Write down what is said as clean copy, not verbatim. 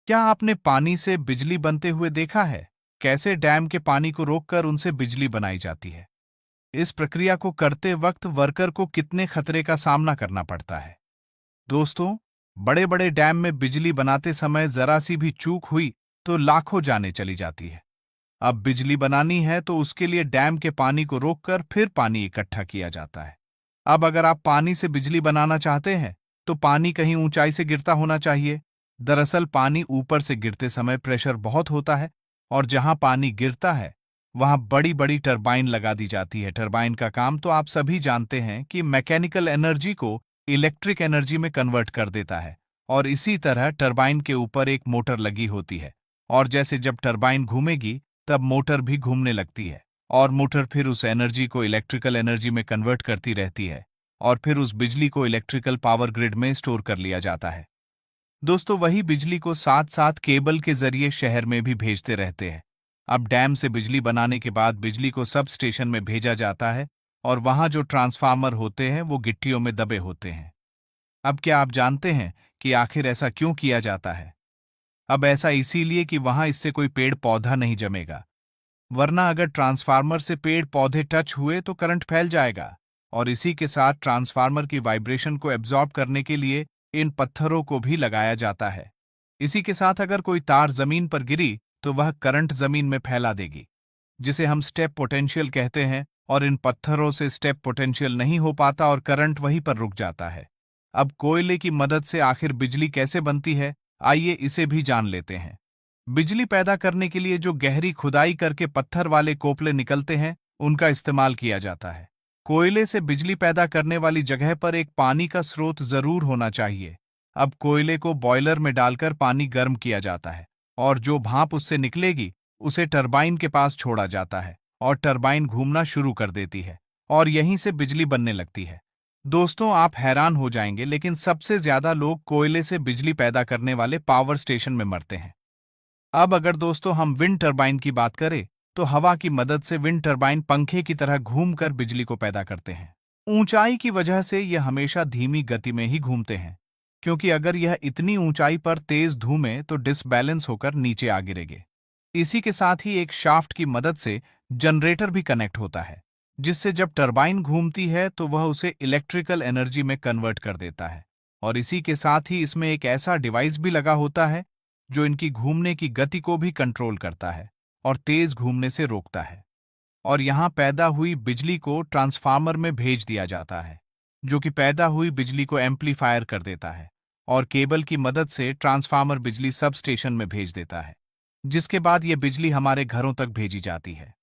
क्या आपने पानी से बिजली बनते हुए देखा है? कैसे डैम के पानी को रोककर उनसे बिजली बनाई जाती है? इस प्रक्रिया को करते वक्त वर्कर को कितने खतरे का सामना करना पड़ता है? दोस्तों, बड़े बड़े डैम में बिजली बनाते समय जरा सी भी चूक हुई तो लाखों जानें चली जाती है। अब बिजली बनानी है तो उसके लिए डैम के पानी को रोककर फिर पानी इकट्ठा किया जाता है। अब अगर आप पानी से बिजली बनाना चाहते हैं तो पानी कहीं ऊंचाई से गिरता होना चाहिए। दरअसल पानी ऊपर से गिरते समय प्रेशर बहुत होता है और जहां पानी गिरता है वहां बड़ी बड़ी टरबाइन लगा दी जाती है। टरबाइन का काम तो आप सभी जानते हैं कि मैकेनिकल एनर्जी को इलेक्ट्रिक एनर्जी में कन्वर्ट कर देता है। और इसी तरह टरबाइन के ऊपर एक मोटर लगी होती है और जैसे जब टरबाइन घूमेगी तब मोटर भी घूमने लगती है और मोटर फिर उस एनर्जी को इलेक्ट्रिकल एनर्जी में कन्वर्ट करती रहती है और फिर उस बिजली को इलेक्ट्रिकल पावर ग्रिड में स्टोर कर लिया जाता है। दोस्तों, वही बिजली को साथ साथ केबल के जरिए शहर में भी भेजते रहते हैं। अब डैम से बिजली बनाने के बाद बिजली को सब स्टेशन में भेजा जाता है और वहां जो ट्रांसफार्मर होते हैं वो गिट्टियों में दबे होते हैं। अब क्या आप जानते हैं कि आखिर ऐसा क्यों किया जाता है? अब ऐसा इसीलिए कि वहां इससे कोई पेड़ पौधा नहीं जमेगा, वरना अगर ट्रांसफार्मर से पेड़ पौधे टच हुए तो करंट फैल जाएगा। और इसी के साथ ट्रांसफार्मर की वाइब्रेशन को एब्जॉर्ब करने के लिए इन पत्थरों को भी लगाया जाता है। इसी के साथ अगर कोई तार जमीन पर गिरी तो वह करंट जमीन में फैला देगी, जिसे हम स्टेप पोटेंशियल कहते हैं। और इन पत्थरों से स्टेप पोटेंशियल नहीं हो पाता और करंट वहीं पर रुक जाता है। अब कोयले की मदद से आखिर बिजली कैसे बनती है, आइए इसे भी जान लेते हैं। बिजली पैदा करने के लिए जो गहरी खुदाई करके पत्थर वाले कोपले निकलते हैं, उनका इस्तेमाल किया जाता है। कोयले से बिजली पैदा करने वाली जगह पर एक पानी का स्रोत जरूर होना चाहिए। अब कोयले को बॉयलर में डालकर पानी गर्म किया जाता है और जो भाप उससे निकलेगी उसे टरबाइन के पास छोड़ा जाता है और टरबाइन घूमना शुरू कर देती है और यहीं से बिजली बनने लगती है। दोस्तों, आप हैरान हो जाएंगे लेकिन सबसे ज्यादा लोग कोयले से बिजली पैदा करने वाले पावर स्टेशन में मरते हैं। अब अगर दोस्तों हम विंड टरबाइन की बात करें तो हवा की मदद से विंड टरबाइन पंखे की तरह घूमकर बिजली को पैदा करते हैं। ऊंचाई की वजह से यह हमेशा धीमी गति में ही घूमते हैं, क्योंकि अगर यह इतनी ऊंचाई पर तेज घूमे तो डिसबैलेंस होकर नीचे आ गिरेंगे। इसी के साथ ही एक शाफ्ट की मदद से जनरेटर भी कनेक्ट होता है, जिससे जब टरबाइन घूमती है तो वह उसे इलेक्ट्रिकल एनर्जी में कन्वर्ट कर देता है। और इसी के साथ ही इसमें एक ऐसा डिवाइस भी लगा होता है जो इनकी घूमने की गति को भी कंट्रोल करता है और तेज घूमने से रोकता है। और यहाँ पैदा हुई बिजली को ट्रांसफार्मर में भेज दिया जाता है, जो कि पैदा हुई बिजली को एम्पलीफायर कर देता है और केबल की मदद से ट्रांसफार्मर बिजली सब स्टेशन में भेज देता है, जिसके बाद ये बिजली हमारे घरों तक भेजी जाती है।